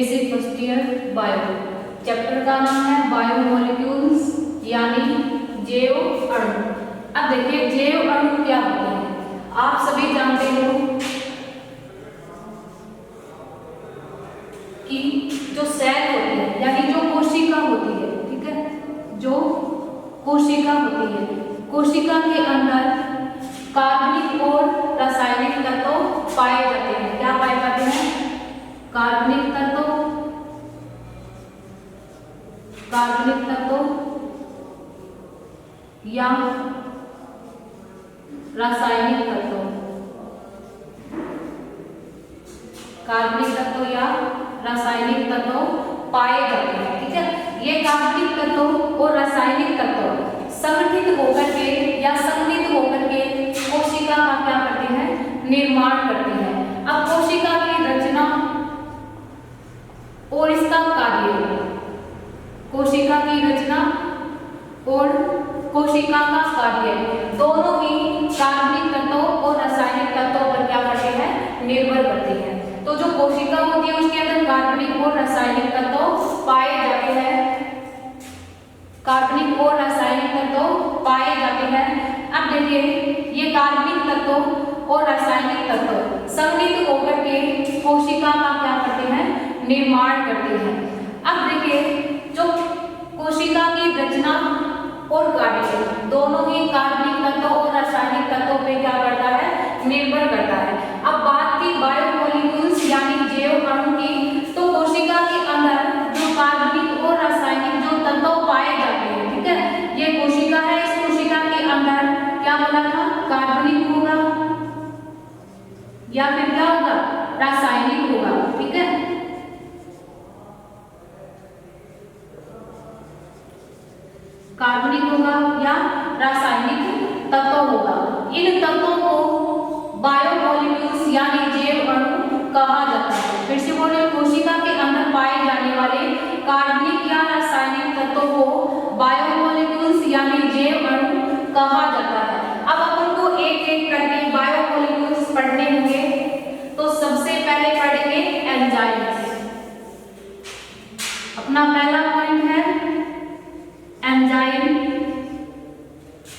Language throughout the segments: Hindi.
से फर्स्ट ईयर बायो। चैप्टर का नाम है बायोमोलिक्यूल्स यानी जैव अणु। अब देखिए जैव अणु क्या होते हैं। आप सभी जानते हो कि जो सेल होते हैं यानी जो कोशिका होती है, ठीक है, जो कोशिका होती है, कोशिका के अंदर कार्बनिक और रासायनिक तत्व पाए जाते हैं। क्या पाए जाते हैं? कार्बनिक तत्व या रासायनिक तत्व, कार्बनिक तत्व या रासायनिक तत्व पाए जाते हैं, ठीक है। ये कार्बनिक तत्व और रासायनिक तत्व संगठित होकर के या संगठित होकर के कोशिका का क्या करते हैं? निर्माण करते हैं। अब कोशिका की रचना और इसका कार्य, कोशिका की रचना और कोशिका का कार्य दोनों ही कार्बनिक तत्वों और रासायनिक तत्वों पर क्या करते हैं? निर्भर करते हैं। तो जो कोशिका होती है उसके अंदर कार्बनिक और रासायनिक तत्व पाए जाते हैं, कार्बनिक और रासायनिक तत्व पाए जाते हैं। अब देखिए ये कार्बनिक तत्व और रासायनिक तत्व संगठित होकर के कोशिका का क्या करते हैं? निर्माण करते हैं। अब देखिए जो कोशिका की रचना और कार्य दोनों ही कार्बनिक तत्व और रासायनिक तत्वों पे क्या करता है? निर्भर करता है। अब बात की बायोमोलिक्यूल्स यानी जैव अणु की, तो कोशिका के अंदर जो कार्बनिक और रासायनिक जो तत्व पाए जाते हैं, ठीक है, ये कोशिका है, इस कोशिका के अंदर क्या बोला था? कार्बनिक होगा या फिर क्या होगा? रासायनिक होगा, ठीक है। कार्बनिक होगा या रासायनिक तत्व होगा। इन तत्वों को बायोमोलिक्यूल्स यानी जैव अणु कहा जाता है। फिर से बोले, कोशिका के अंदर पाए जाने वाले कार्बनिक या रासायनिक तत्वों को बायोमोलिक्यूल्स यानी जैव अणु कहा जाता है। अब अपन को एक एक करके बायोमोलिक्यूल्स पढ़ने होंगे। तो सबसे पहले पढ़ेंगे एंजाइम्स। अपना पहला पॉइंट है एंजाइम,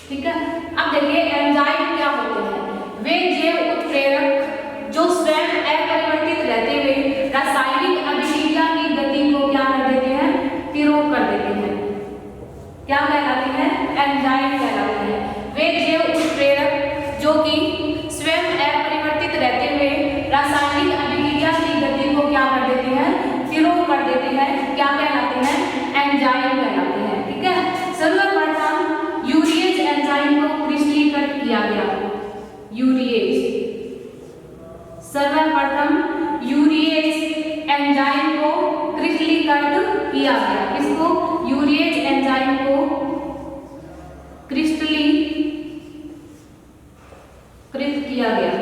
ठीक है। अब देखिए एंजाइम क्या होते हैं? वे जैव उत्प्रेरक जो स्वयं अपरिवर्तित रहते हुए रासायनिक अभिक्रिया की गति को क्या कर देते हैं? तिरोक कर देते हैं। क्या कहलाते हैं? एंजाइम कहलाते हैं। वे जैव उत्प्रेरक जो कि स्वयं अपरिवर्तित रहते हुए रासायनिक अभिक्रिया की गति को क्या कर देते हैं? तिरोक कर देते हैं। क्या कहलाते हैं? एंजाइम कहलाते हैं, ठीक है। सर्वप्रथम यूरिएज एंजाइम को क्रिस्टलीकृत किया गया। यूरिएज, सर्वप्रथम यूरिएज एंजाइम को क्रिस्टलीकृत किया गया। किसको? यूरिएज एंजाइम को क्रिस्टलीकृत किया गया।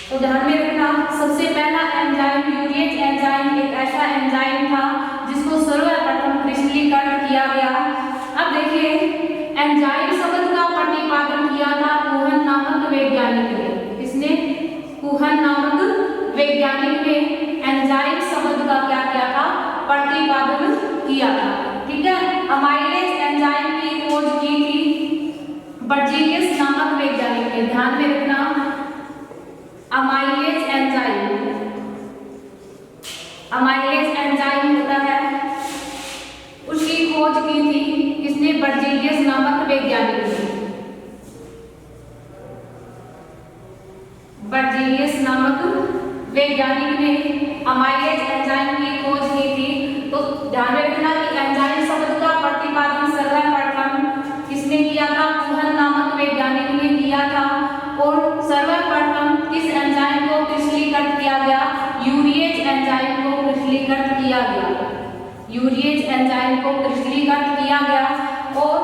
तो ध्यान में रखना, सबसे पहला एंजाइम यूरिएज एंजाइम एक ऐसा एंजाइम था जिसको सर्वप्रथम क्रिस्टलीकृत किया गया। अब देखिए एंजाइम शब्द का प्रतिपादन किया था कुहन नामक वैज्ञानिक ने। किसने? कुहन नामक वैज्ञानिक ने एंजाइम शब्द का क्या किया था? प्रतिपादन किया था, ठीक है। अमाइलेज एंजाइम की खोज की थी बर्जीलियस नामक वैज्ञानिक ने। ध्यान में रखना, अमाइलेज एंजाइम होता है, उसकी खोज की थी किसने? बर्जीलियस नामक वैज्ञानिक ने। बर्जीलियस नामक वैज्ञानिक ने अमाइलेज एंजाइम की खोज की थी। तो ध्यान रखना कि एंजाइम शब्द का प्रतिपादन सर्वप्रथम किसने किया था? कुहन नामक वैज्ञानिक ने किया था। और सर्वप्रथम किस एंजाइम को क्रिस्टलीकृत किया गया? यूरिएज एंजाइम को क्रिस्टलीकृत किया गया। यूरिएज एंजाइम को क्रिस्टलीकृत किया गया। और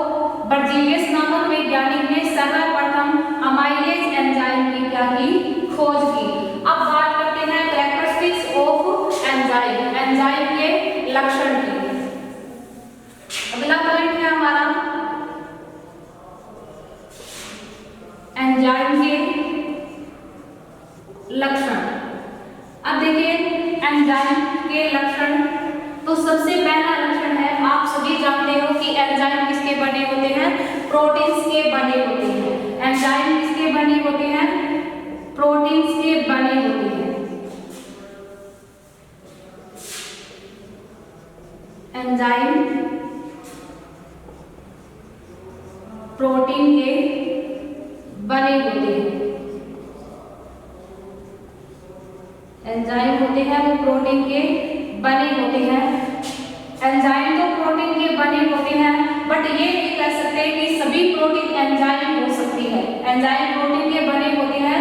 बर्जीलियस नामक वैज्ञानिक ने सर्वप्रथम अमाइलेज एंजाइम की क्या की? खोज की। अब बात करते हैं कैरेक्टरिस्टिक्स ऑफ एंजाइम, एंजाइम के लक्षण की। अगला पॉइंट है हमारा एंजाइम के लक्षण। अब देखिए एंजाइम के लक्षण। तो सबसे पहला लक्षण है, आप सभी जानते हो कि एंजाइम किसके बने होते हैं? प्रोटीन्स के बने होते हैं। एंजाइम किसके बने होते हैं? प्रोटीन्स के बने होते हैं। एंजाइम प्रोटीन के बने होते हैं। एंजाइम होते हैं वो प्रोटीन के बने होते हैं। एंजाइम तो प्रोटीन के बने होते हैं, बट ये नहीं कह सकते कि सभी प्रोटीन एंजाइम हो सकती है। एंजाइम प्रोटीन के बने होते हैं,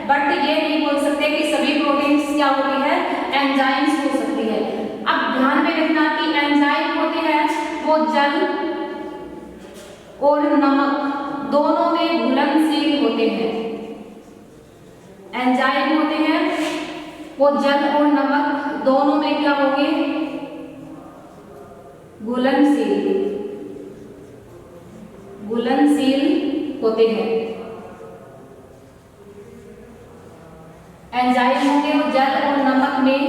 बट ये नहीं बोल सकते कि सभी प्रोटीन्स क्या होती है? एंजाइम्स हो सकती है। अब ध्यान में रखना कि एंजाइम होते हैं वो जल और नमक दोनों में घुलनशील होते हैं। एंजाइम होते हैं वो जल और नमक दोनों में क्या होंगे? घुलनशील होते हैं। एंजाइम होंगे वो जल और नमक में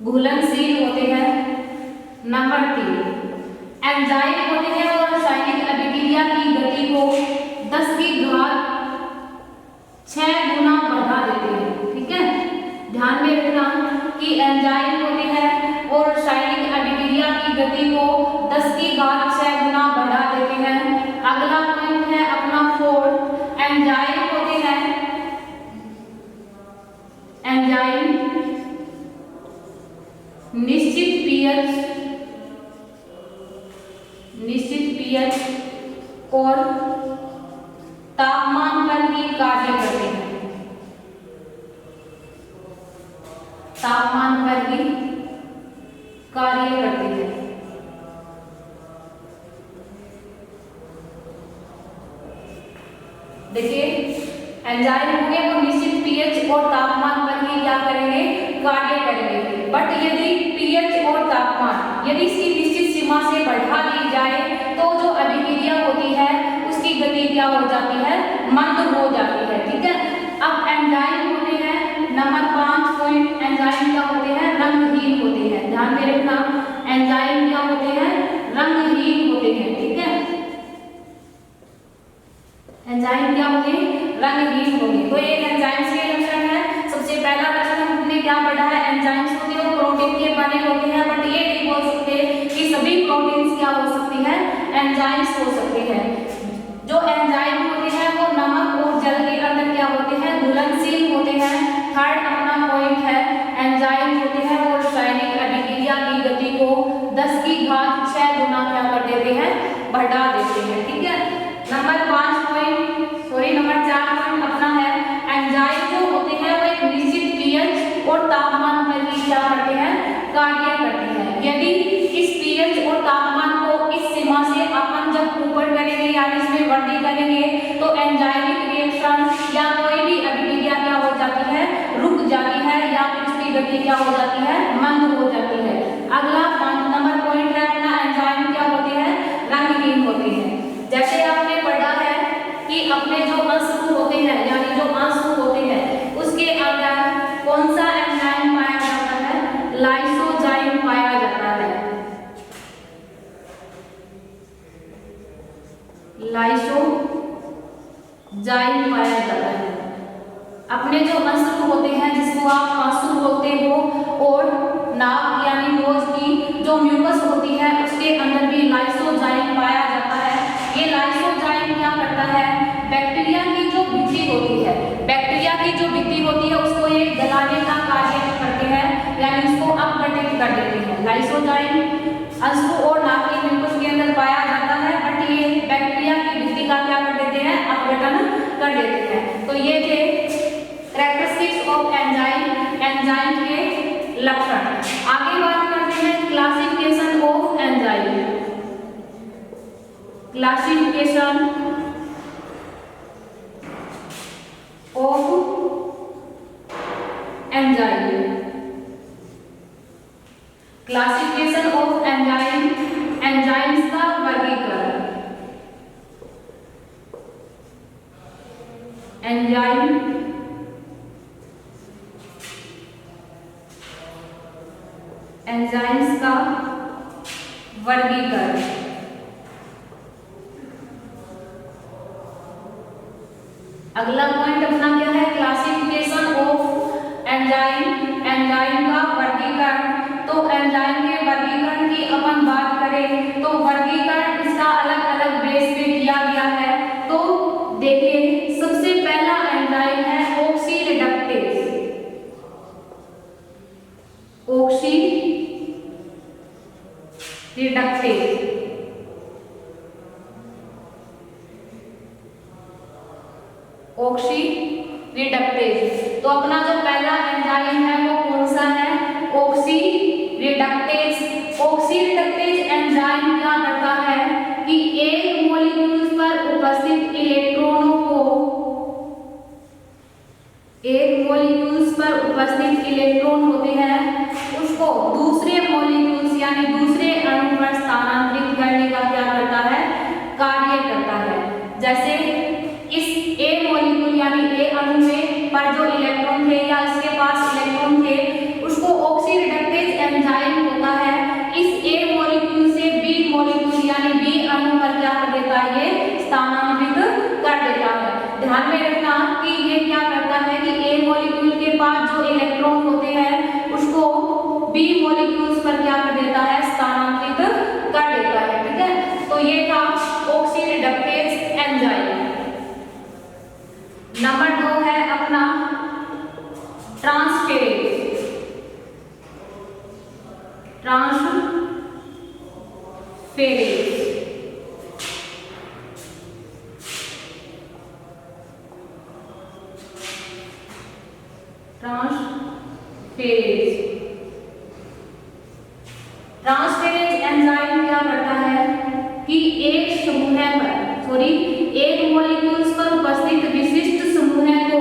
घुलनशील होते हैं। नंबर 3, एंजाइम होते हैं और रासायनिक अभिक्रिया की गति को 10 की घात 6 गुना बढ़ा देते हैं। ठीक है, ध्यान में रखना कि एंजाइम होते हैं और रासायनिक अभिक्रिया की गति को 10 की घात 6 गुना बढ़ा देते हैं। अगला पॉइंट है अपना 4, एंजाइम होते हैं, एंजाइम निश्चित पीएच और तापमान पर भी कार्य करते हैं। तापमान पर भी कार्य करते हैं। देखिए, एंजाइम होंगे वो निश्चित पीएच और तापमान पर ही क्या करेंगे? कार्य करेंगे। बट यदि पीएच और तापमान यदि इसकी निश्चित सीमा से बढ़ा दी जाए तो जो अभिक्रिया होती है उसकी गति क्या हो जाती है? मंद हो जाती है। ठीक है, अब एंजाइम होते हैं, नंबर 5 पॉइंट, एंजाइम क्या होते हैं? रंगहीन होते हैं। ध्यान में रखना, एंजाइम क्या होते हैं? रंगहीन होते हैं। ठीक है, एंजाइम क्या होंगे? रंगहीन होंगे। तो ये एंजाइम्स के लक्षण है। सबसे पहला लक्षण हमने क्या पढ़ा है? एंजाइम्स होते हैं वो प्रोटीन के बने होते हैं, बट ये नहीं बोल सकते कि सभी प्रोटीन्स क्या हो सकती है? एंजाइम्स हो सकते हैं। जो एंजाइम होते हैं वो नमक और जल के अंदर क्या होते हैं? घुलनशील होते हैं। थर्ड अपना पॉइंट है, एंजाइम होते हैं वो रासायनिक अभिक्रिया की गति को 10 की घात 6 गुना क्या कर देते हैं? बढ़ा देते हैं। ठीक है, नंबर 4 पॉइंट अपना है, एंजाइम जो होते हैं वो एक निश्चित पीएच और तापमान पर ही क्या करते हैं? कार्य करते हैं। यदि इस पीएच और तापमान को इस सीमा से अपन जब ऊपर करेंगे यानी इसमें वृद्धि करेंगे तो एंजाइमिक रिएक्शन या कोई भी अभिक्रिया क्या हो जाती है? रुक जाती है या फिर उसकी गति क्या हो जाती है? मंद हो जाती है। अगला 5 नंबर पॉइंट है अपना, एंजाइम क्या होते हैं? रंगहीन होते हैं। जैसे आपने पढ़ा है कि अपने जो अश्रु होते हैं यानी जो आंसू होते हैं उसके अंदर कौन सा एंजाइम पाया जाता है? लाइसोजाइम पाया जाता है। लाइसोजाइम पाया जाता है। अपने जो अश्रु होते हैं जिसको आप आंसू बोलते हो और नाक यानी नोज की जो म्यूकस होती है उसके अंदर भी लाइसोजाइम पाया जाता है। ये लाइसोजाइम क्या करता है? बैक्टीरिया की जो भित्ति होती है, बैक्टीरिया की जो भित्ति होती है उसको ये गलाने का कार्य करते हैं यानी उसको अपघटित कर देते हैं। लाइसोजाइम अश्रु और नाक की म्यूकस के अंदर पाया जाता है, बट ये बैक्टीरिया की भित्ति का क्या कर देते हैं? अपघटन कर देते हैं। तो ये थे कैरेक्टरिस्टिक्स ऑफ एंजाइम, एंजाइम के लक्षण। आगे बात करते हैं classification of enzyme. Classification of enzyme. Classification of enzyme, enzymes का वर्गीकरण। एंजाइम एंजाइम्स का वर्गीकरण। अगला पॉइंट अपना क्या है, क्लासिफिकेशन ऑफ एंजाइम, एंजाइम का वर्गीकरण। तो एंजाइम के वर्गीकरण की अपन बात करें तो वर्गीकरण इसका अलग अलग बेस पे किया गया है। तो देखिए सबसे पहला एंजाइम है ऑक्सीरिडक्टेज। ऑक्सीरिडक्टेज ऑक्सीरिडक्टेज। तो अपना जो पहला एंजाइम है वो कौन सा है, ऑक्सीरिडक्टेज। ऑक्सीरिडक्टेज एंजाइम क्या करता है कि एक मॉलिक्यूल पर उपस्थित इलेक्ट्रॉनों को, एक मॉलिक्यूल्स पर उपस्थित इलेक्ट्रॉन होते हैं उसको दूसरे मॉलिक्यूल्स यानी दूसरे अणु पर स्थानांतरित करने का क्या करता है, कार्य करता है। जैसे इस ए मॉलिक्यूल यानी ए अणु में पर जो इलेक्ट्रॉन थे या इसके पास इलेक्ट्रॉन थे उसको ऑक्सीरिडक्टेज एंजाइम होता है इस ए मॉलिक्यूल से बी मॉलिक्यूल यानी बी अणु पर क्या कर देता है, ये स्थानांतरित कर देता है। ध्यान में रखना कि ये क्या करता है कि ए मॉलिक्यूल के पास जो इलेक्ट्रॉन होते हैं उसको बी मॉलिक्यूल्स पर क्या कर देता है, स्थानांतरित कर देता है। ठीक है, तो ये था ऑक्सीरिडक्टेज एंजाइम। नंबर 2 है अपना transferase. Transferase transferase transferase enzyme क्या करता है कि एक समूह पर एक मॉलिक्यूल्स पर उपस्थित विशिष्ट समूह को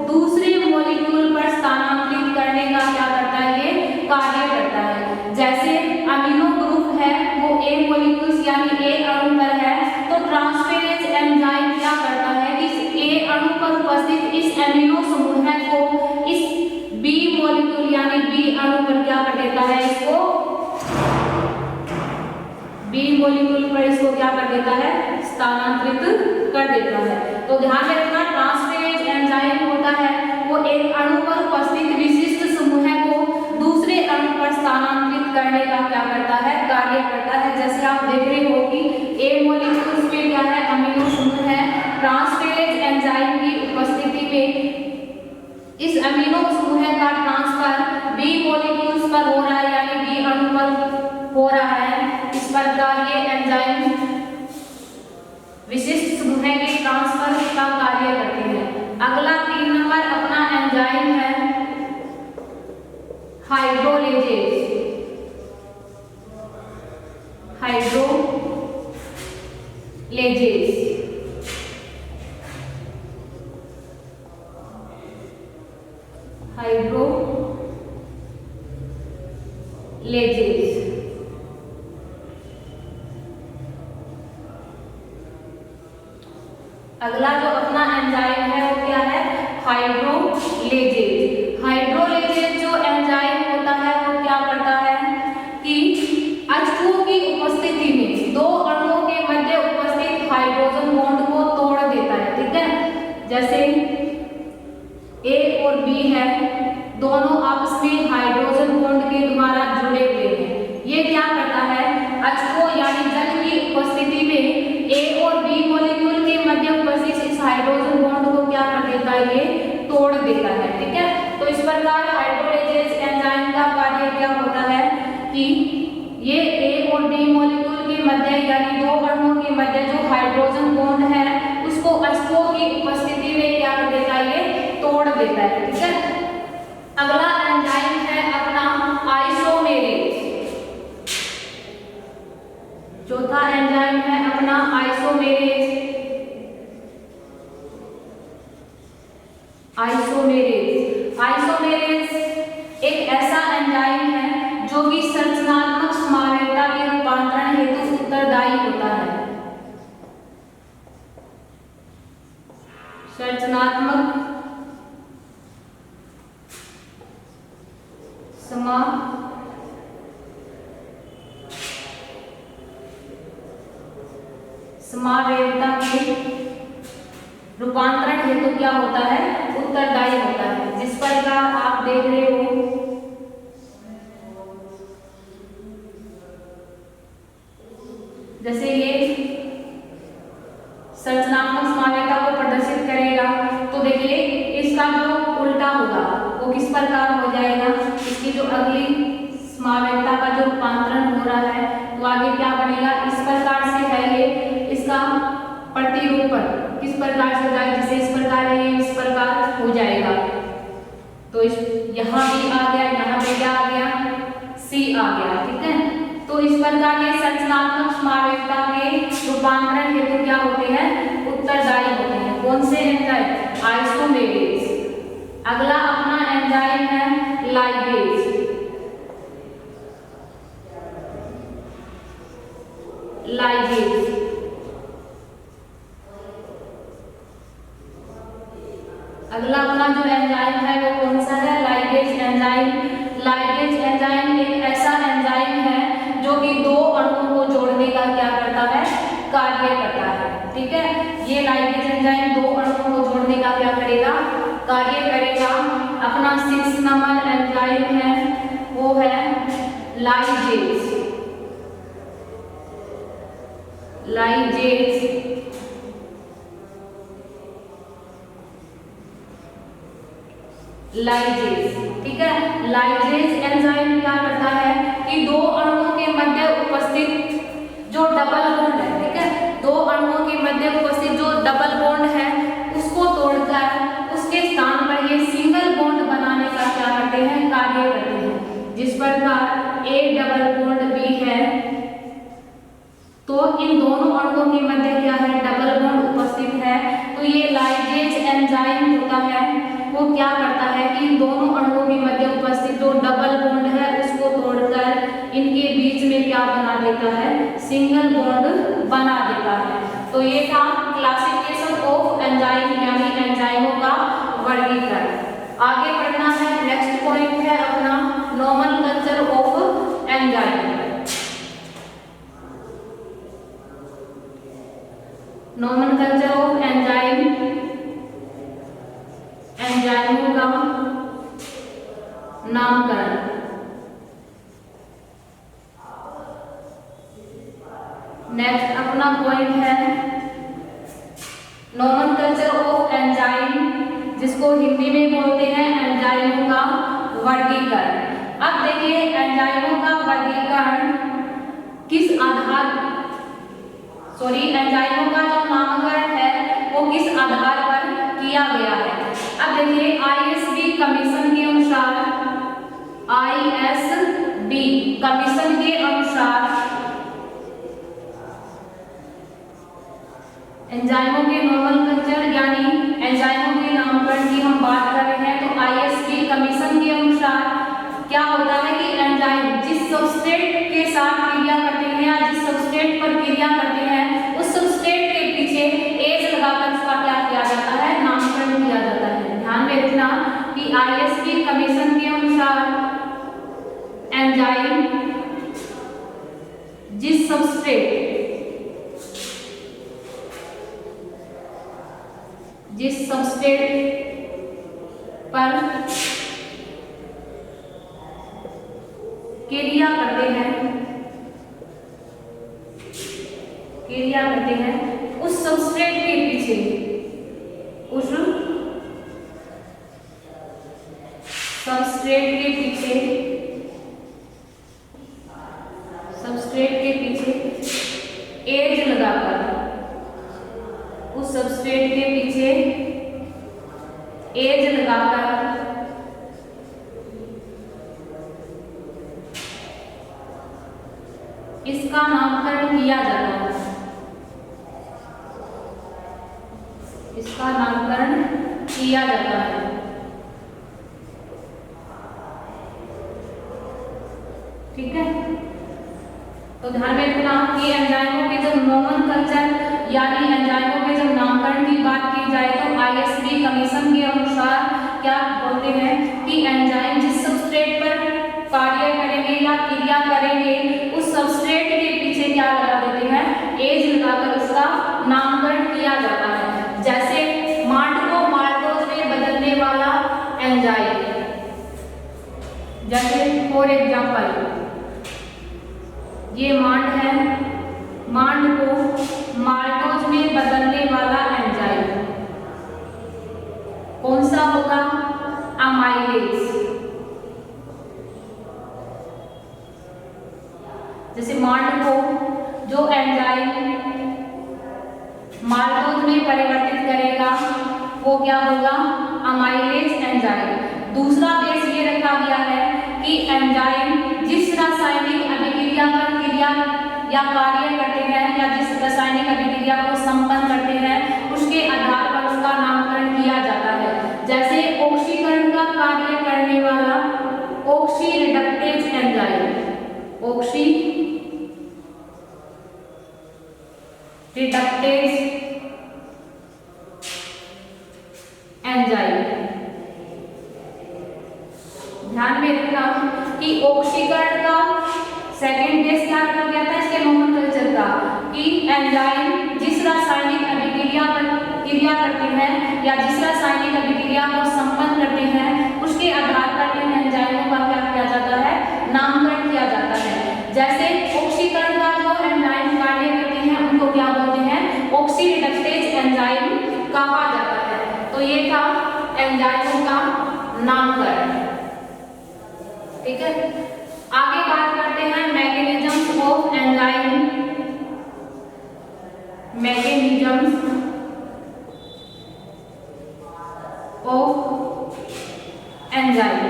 दूसरे मॉलिक्यूल पर स्थानांतरित करने का क्या करता है, ये कार्य करता है। जैसे अमीनो ग्रुप है वो ए मॉलिक्यूल्स यानी ए अणु पर है तो ट्रांसफेरेज एंजाइम क्या करता है कि इस ए अणु पर उपस्थित इस अमीनो समूह को इस बी मॉलिक्यूल यानी बी अणु पर क्या कर देता है, इसको बी मॉलिक्यूल पर इसको क्या कर देता है, स्थानांतरित कर देता है। तो ध्यान में रखना ट्रांसफेरेज एंजाइम होता है वो एक अणु पर उपस्थित विशिष्ट समूह को दूसरे अणु पर स्थानांतरित करने का क्या करता है, कार्य करता है। जैसे आप देख रहे हो कि ए मॉलिक्यूल्स में क्या है, अमीनो समूह है। ट्रांसफेरेज एंजाइम की उपस्थिति में इस अमीनो समूह का ट्रांसफर बी मॉलिक्यूल्स पर हो रहा है यानी बी अणु पर हो रहा है। इस प्रकार ये एंजाइम विशिष्ट समूह के ट्रांसफर का कार्य करते हैं। अगला 3 नंबर अपना एंजाइम है हाइड्रोलेजेज। हाइड्रोलेजेज अगला जो अपना एंजाइम है वो क्या है, हाइड्रोलेजेज। हाइड्रोलेजेज जो एंजाइम होता है वो क्या करता है कि H2O की उपस्थिति में दो अणुओं के मध्य उपस्थित हाइड्रोजन बॉन्ड को तोड़ देता है। ठीक है, जैसे A और B है, दोनों आपस में हाइड्रोजन बॉन्ड के द्वारा जुड़े हुए हैं। ये क्या करता है, H2O यानी जल की उपस्थिति में A और B मॉलिक्यूल के मध्य उपस्थित इस हाइड्रोजन बॉन्ड को क्या कर देता है, ये तोड़ देता है। ठीक है, तो इस प्रकार हाइड्रोलेजेज एंजाइम का कार्य क्या होता है कि ये A और B मॉलिक्यूल के मध्य यानी दो अणुओं के मध्य जो हाइड्रोजन बॉन्ड है उसको H2O की उपस्थिति में क्या कर देता है, ये तोड़ देता है। ठीक है, अगला एंजाइम है अपना आइसोमेरेज। चौथा एंजाइम है अपना आइसोमेरेज। आइसोमेरेज एक ऐसा एंजाइम है जो कि संरचनात्मक समानता के रूपांतरण हेतु उत्तरदायी होता है। संरचनात्मक समानता हेतु क्या होता है, उत्तरदायी होता है। जिस प्रकार आप देख रहे हो जैसे ये संरचनात्मक समावेशिता को प्रदर्शित करेगा, तो देखिए इसका जो उल्टा होगा वो किस प्रकार हो जाएगा, इसकी जो अगली समावेशिता का जो रूपांतरण हो रहा है तो आगे क्या बनेगा, इस प्रकार से है ये, इसका प्रतिरूपण किस प्रकार से हो जाएगा, जैसे इस प्रकार है ये इस प्रकार हो जाएगा। तो इस यहाँ भी आ गया, यहाँ पे क्या आ गया, सी आ गया, ठीक है। तो इस प्रकार के संरचनात्मक समावेशिता के रूपांतरण हेतु क्या होते हैं, उत्तरदायी होते हैं। कौन से एंजाइम, आइसोमेरेज। अगला अपना एंजाइम है लाइगेज। लाइगेज अगला अपना जो एंजाइम है वो कौन सा है, लाइगेज एंजाइम। लाइगेज एंजाइम एक ऐसा एंजाइम है जो कि दो अणुओं को जोड़ने का क्या करता है, कार्य करता है, ठीक है। ये लाइगेज एंजाइम दो अणुओं को जोड़ने का क्या करेगा, कार्य करेगा। अपना 6 नंबर एंजाइम है वो है लाइगेज। लाइगेज लाइगेज, ठीक है। लाइगेज एंजाइम क्या करता है कि दो अणुओं के मध्य उपस्थित जो डबल बॉन्ड है, ठीक है, दो अणुओं के मध्य उपस्थित जो डबल बॉन्ड है उसको तोड़कर उसके स्थान पर ये सिंगल बॉन्ड बनाने का क्या करते हैं, कार्य करते हैं। जिस प्रकार एक डबल बॉन्ड भी है तो इन दोनों अणुओं के मध्य क्या है, डबल बॉन्ड उपस्थित है। तो ये लाइगेज एंजाइम होता है वो क्या करता है कि इन दोनों अणुओं के मध्य उपस्थित जो डबल बॉन्ड है उसको तोड़कर इनके बीच में क्या बना देता है, सिंगल बॉन्ड बना देता है। तो ये था क्लासिफिकेशन ऑफ एंजाइम यानी एंजाइमों का वर्गीकरण। आगे बढ़ना है, नेक्स्ट पॉइंट है अपना nomenclature of enzyme. Nomenclature of enzyme, एंजाइमों का नामकरण। नेक्स्ट अपना पॉइंट है नोमेनक्लेचर ऑफ एंजाइम, जिसको हिंदी में बोलते हैं एंजाइमों का वर्गीकरण। अब देखिए एंजाइमों का वर्गीकरण किस आधार, एंजाइमों का जो नामकरण है वो किस आधार पर किया गया है। अब देखिए आईएसबी कमीशन के अनुसार, आईएसबी कमीशन के अनुसार एंजाइमों के नोमेनक्लेचर यानी एंजाइमों के नामकरण की हम बात कर रहे हैं तो आईएसबी कमीशन के अनुसार क्या होता है कि एंजाइम जिस सबस्ट्रेट के साथ क्रिया करते हैं या जिस सबस्ट्रेट पर क्रिया करते हैं उस सबस्ट्रेट के पीछे एज लगाकर उसका क्या किया जाता है, नामकरण किया जाता है। ध्यान में रखना कि आईएसबी कमीशन के अनुसार एंजाइम जिस सबस्ट्रेट पर क्रिया करते हैं उस सबस्ट्रेट के पीछे, उस सबस्ट्रेट के पीछे एज लगाकर, उस सबस्ट्रेट के पीछे एज लगाकर इसका नामकरण किया जाता है, इसका नामकरण किया जाता है। ठीक है, तो ध्यान में रखना कि एंजाइमों के जब नोमेनक्लेचर यानी एंजाइमों के जब नामकरण की बात की जाए तो आईएसबी कमीशन के अनुसार क्या बोलते हैं कि एंजाइम जिस सबस्ट्रेट पर कार्य करेंगे या क्रिया करेंगे उस सबस्ट्रेट के पीछे क्या लगा देते हैं, एज लगाकर उसका नामकरण किया जाता है। जैसे मांडको एंजाइम। जैसे फॉर एग्जाम्पल ये मांड है, मांड को माल्टोज में बदलने वाला एंजाइम कौन सा होगा? अमाइलेज। जैसे मांड को जो एंजाइम माल्टोज में परिवर्तित करेगा वो क्या होगा? Amylase enzyme. दूसरा बेस ये रखा गया है कि एंजाइम जिस रासायनिक अभिक्रिया पर क्रिया या कार्य करते हैं या जिस रासायनिक अभिक्रिया को संपन्न करते हैं उसके आधार पर उसका नामकरण किया जाता है। जैसे ऑक्सीकरण का कार्य करने वाला oxy reductase enzyme, oxy reductase enzyme. ध्यान में रखना कि ऑक्सीकरण का सेकेंड बेस क्या रखा गया था इसके नोमेनक्लेचर का कि एंजाइम जिस रासायनिक अभिक्रिया पर क्रिया करते हैं या जिस रासायनिक अभिक्रिया को संपन्न करते हैं उसके आधार पर इन एंजाइमों का क्या किया जाता है? नामकरण किया जाता है। जैसे ऑक्सीकरण का जो एंजाइम कार्य करते हैं उनको क्या बोलते हैं? ऑक्सी रिडक्टेज एंजाइम कहा जाता है। तो ये था एंजाइमों का नामकरण। ठीक है, आगे बात करते हैं mechanisms of enzyme. Mechanisms of enzyme.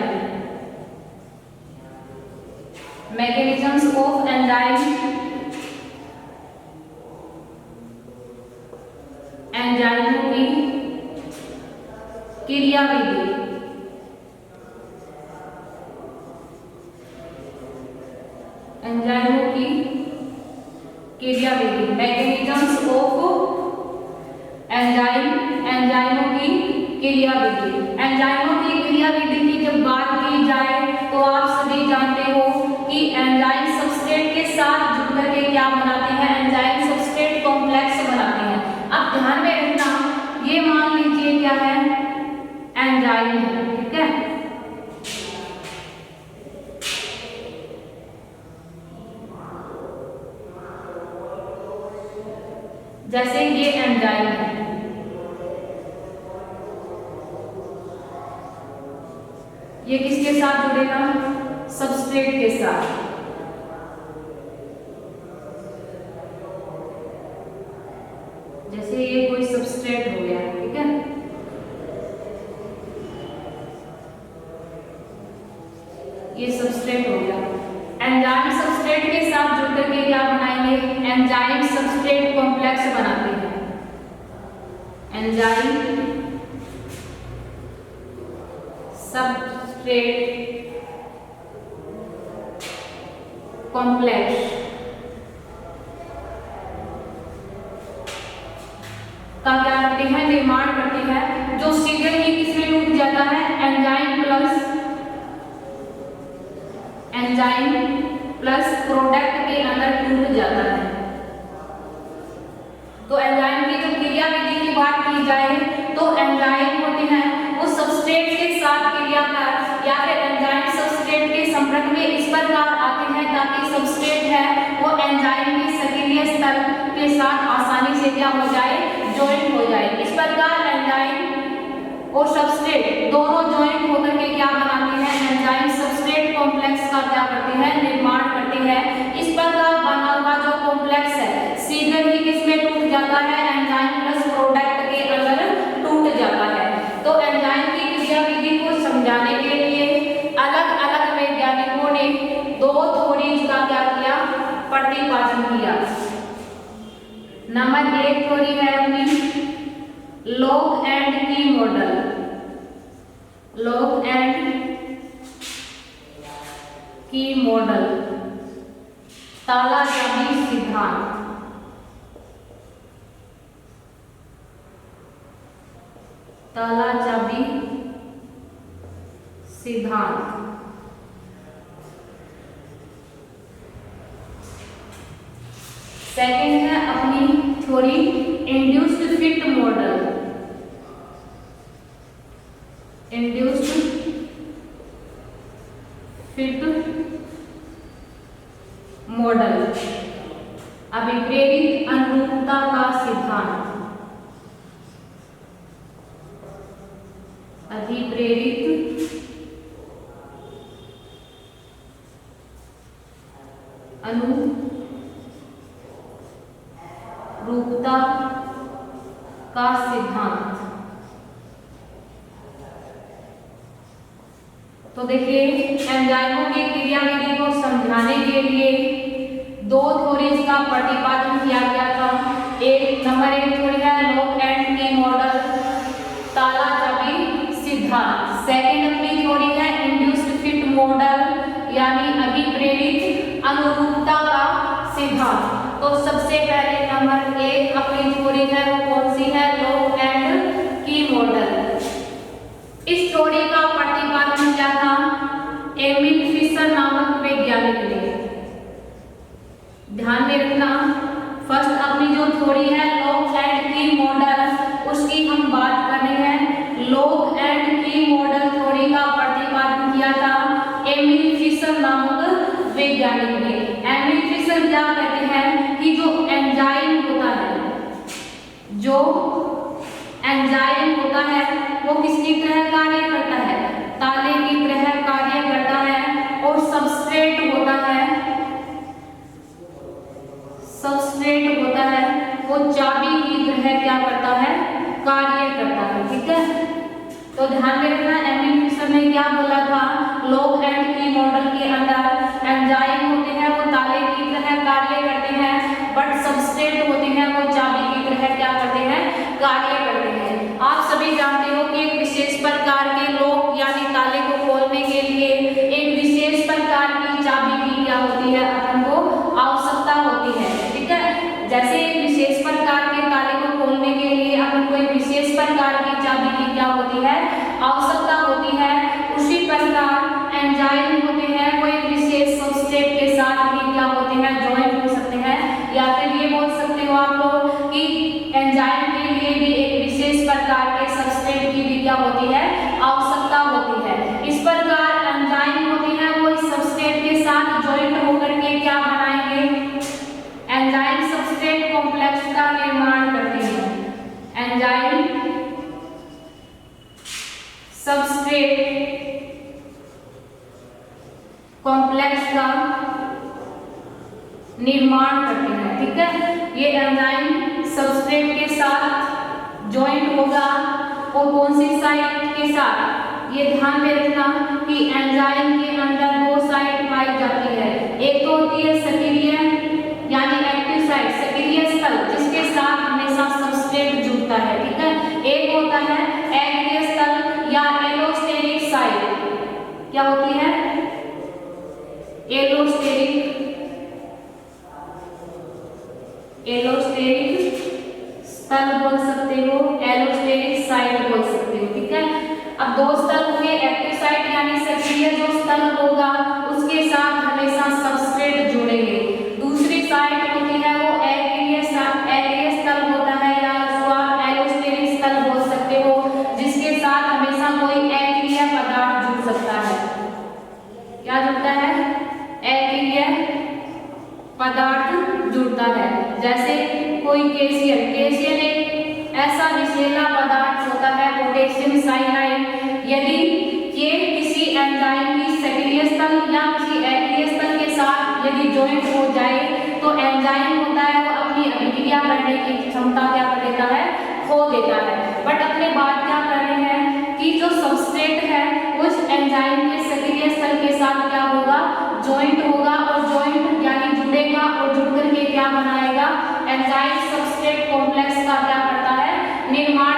Mechanisms of enzyme, एंजाइमों की क्रियाविधि। एंजाइमों की क्रियाविधि, मैकेनिज्म्स ऑफ एंजाइम, एंजाइमों की क्रियाविधि। एंजाइमों की क्रियाविधि की जब बात की जाए तो आप सभी जानते हो कि एंजाइम सबस्ट्रेट के साथ जुड़ करके क्या बनाते हैं? एंजाइम सबस्ट्रेट कॉम्प्लेक्स बनाते हैं। अब ध्यान में रखना, ये मान लीजिए क्या है? एंजाइम है, ठीक है। जैसे ये एंजाइम है, ये किसके साथ जुड़ेगा? सबस्ट्रेट के साथ। जैसे ये कोई सबस्ट्रेट हो गया, ठीक है। ये सबस्ट्रेट हो गया। एंजाइम सबस्ट्रेट के साथ जुड़ करके क्या बनाएंगे? एंजाइम सबस्ट्रेट कॉम्प्लेक्स बनाते हैं। एंजाइम सबस्ट्रेट कॉम्प्लेक्स का क्या करते हैं? निर्माण करते हैं, जो शीघ्र ही किसमें टूट जाता है? एंजाइम प्लस प्रोडक्ट के अंदर टूट जाता है। तो एंजाइम की जब क्रियाविधि की बात की जाए तो एंजाइम होते हैं वो सबस्ट्रेट के साथ क्रिया कर या फिर एंजाइम सबस्ट्रेट के संपर्क में इस प्रकार आते हैं ताकि सबस्ट्रेट है वो एंजाइम के सक्रिय स्तर के साथ आसानी से क्या हो जाए? ज्वाइन हो जाए। इस प्रकार एंजाइम और सबस्ट्रेट दोनों ज्वाइन होकर के क्या बनाते हैं? एंजाइम सबस्ट्रेट कॉम्प्लेक्स का क्या करते हैं? निर्माण करते हैं। इस प्रकार बना हुआ जो कॉम्प्लेक्स है शीघ्र ही किसमें टूट जाता है? एंजाइम प्लस प्रोडक्ट के अंदर टूट जाता है। तो एंजाइम की क्रियाविधि को समझाने के लिए अलग अलग वैज्ञानिकों ने दो थ्योरीज का क्या किया? प्रतिपादन किया। नंबर एक थ्योरी है अपनी lock and key model. Lock and key model, ताला चाबी सिद्धांत। ताला चाबी सिद्धांत। सेकंड है अपनी theory induced fit model. Induced fit model. अभिप्रेरित अनुरूपता का सिद्धांत। अभिप्रेरित अनुरूपता का सिद्धांत। तो देखिए, एंजाइमों की क्रियाविधि को समझाने के लिए दो थ्योरीज का प्रतिपादन किया गया था। एक नंबर 1 थ्योरी है लॉक एंड की मॉडल, ताला चाबी सिद्धांत। सेकंड अपनी थ्योरी है इंड्यूस्ड फिट मॉडल, यानी अभिप्रेरित अनुरूपता का सिद्धांत। तो सबसे पहले नंबर 1 अपनी थ्योरी है वो कौन सी है? Lock and key model. इस थ्योरी का प्रतिपादन किया था एमिल फिशर नामक वैज्ञानिक ने। ध्यान में रखना, फर्स्ट अपनी जो थ्योरी है लॉक एंड की मॉडल, उसकी हम बात कर रहे हैं। Lock and key model theory का प्रतिपादन किया था एमिल फिशर नामक वैज्ञानिक ने। एमिल फिशर क्या कहते हैं कि जो एंजाइम होता है वो किसकी तरह कार्य करता है? ताले की तरह कार्य करता है। और सबस्ट्रेट होता है वो चाबी की तरह क्या करता है? कार्य करता है। ठीक है, तो ध्यान में रखना, एमिल फिशर ने क्या बोला था? लॉक एंड की मॉडल के अंदर एंजाइम होते हैं वो ताले की तरह कार्य करते हैं, बट सबस्ट्रेट होते हैं वो चाबी की तरह क्या करते हैं? कार्य करते हैं। आप सभी जानते हो कि एक विशेष प्रकार के लॉक यानी ताले को खोलने के लिए एक विशेष प्रकार की चाबी की क्या होती है? अपन को आवश्यकता होती है। ठीक है, जैसे एक विशेष प्रकार के ताले को खोलने के लिए अपन को एक विशेष प्रकार की चाबी की क्या होती है? आवश्यकता होती है। उसी प्रकार एंजाइम होते हैं वो एक विशेष सबस्ट्रेट के साथ भी क्या होते हैं? ज्वाइन हो सकते हैं। या फिर ये बोल सकते हो आप लोग कि एंजाइम के लिए भी एक विशेष प्रकार के सबस्ट्रेट की भी क्या होती है? आवश्यकता होती है। इस प्रकार एंजाइम होते हैं वो इस सबस्ट्रेट के साथ ज्वाइंट होकर के क्या बनाएंगे? एंजाइम सबस्ट्रेट कॉम्प्लेक्स का निर्माण करते हैं। एंजाइम सबस्ट्रेट कॉम्प्लेक्स का निर्माण करते हैं। ठीक है, ये एंजाइम सबस्ट्रेट के साथ ज्वाइंट होगा और कौन सी साइट के साथ? ये ध्यान में रखना कि एंजाइम के अंदर दो साइट पाई जाती है। एक तो होती है सक्रिय यानी एक्टिव साइट, सक्रिय स्थल जिसके साथ हमेशा सबस्ट्रेट जुड़ता है। ठीक है, एक होता है अक्रिय स्थल या एलोस्टेरिक साइट। क्या होती है? एलोस्टेरिक स्थल बोल सकते हो, एलोस्टेरिक साइट बोल सकते हो। ठीक है, अब दो स्थल होंगे, एक्टिव साइट यानी सक्रिय जो स्थल होगा उसके साथ हमेशा सबस्ट्रेट जुड़ेंगे। दूसरी साइट होती है वो अक्रिय स्थल होता है या उसको आप एलोस्टेरिक स्थल बोल सकते हो, जिसके साथ हमेशा कोई अक्रिय पदार्थ जुड़ सकता है। क्या जुड़ता है? अक्रिय पदार्थ जुड़ता है। जैसे कोई केशियन एक ऐसा विषैला पदार्थ होता है, पोटेशियम साइनाइड। यदि ये किसी एंजाइम की सक्रिय स्थल या किसी अक्रिय स्थल के साथ यदि ज्वाइंट हो जाए तो एंजाइम होता है वो अपनी अभिक्रिया करने की क्षमता क्या कर देता है? खो देता है। बट अपने बात क्या कर रहे हैं कि जो सबस्ट्रेट है उस एंजाइम के सक्रिय स्थल के साथ क्या होगा? ज्वाइंट होगा, और ज्वाइंट यानी जुड़ेगा और जुड़कर के क्या बनाएगा? एंजाइम सबस्ट्रेट कॉम्प्लेक्स का क्या करता है? निर्माण